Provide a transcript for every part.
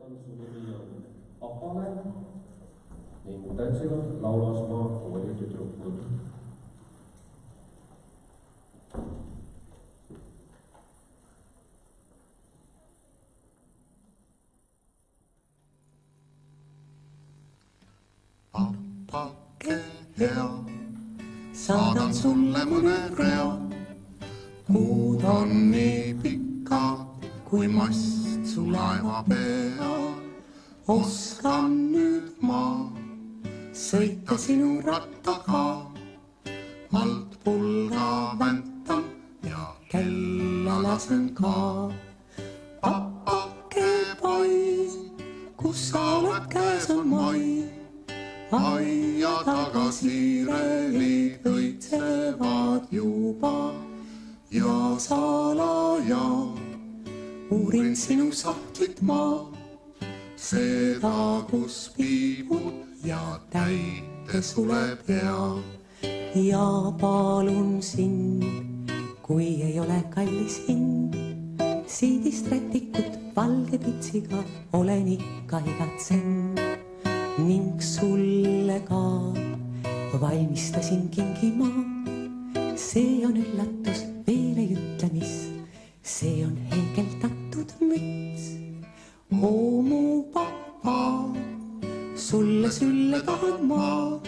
Tantsu nimi on Apale ning tantsivad Laulasmaa koolitüdrukud. Pappake hea, saadan sulle mõne rea. Kuud on nii pikad kui mast su laeva peal. Oskan nüüd ma sõita sinu rattaga. Alt pulga väntan ja kella lasen ka. Pappake poiss, kus sa oled, käes on mai. Aia taga siirelid õitsevad juba ja salaja uurin sinu sahtlit ma. Seda, kus piibud ja täite suleb hea. Ja palun sind, kui ei ole kallis hind, siidist rätikut valge pitsiga olen ikka igatsen. Ning sulle ka valmistasin kingima. See on üllatus, veel ei ütle mis. See on hengeldatud müts. Oo mu papa, sulle sülle tahan ma.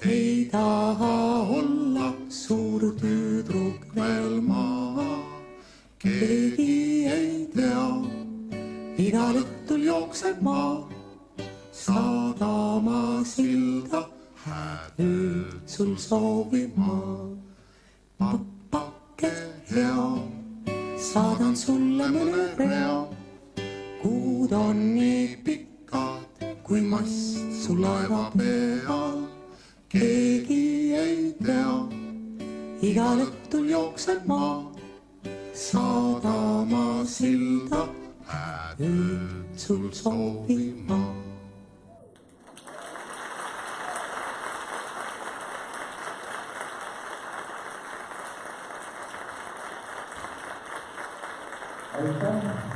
Ei taha olla suur tüdruk veel ma. Keegi ei tea, igal õhtul jookseb ma Sadama silda hääd ööd sul soovima. Pappake hea, saadan sulle mõne rea. Kuud on nii pikad kui mast su laeva peal. Keegi ei tea, igal õhtul jookseb ma Sadama silda hääd ööd sul soovima. Aitäh!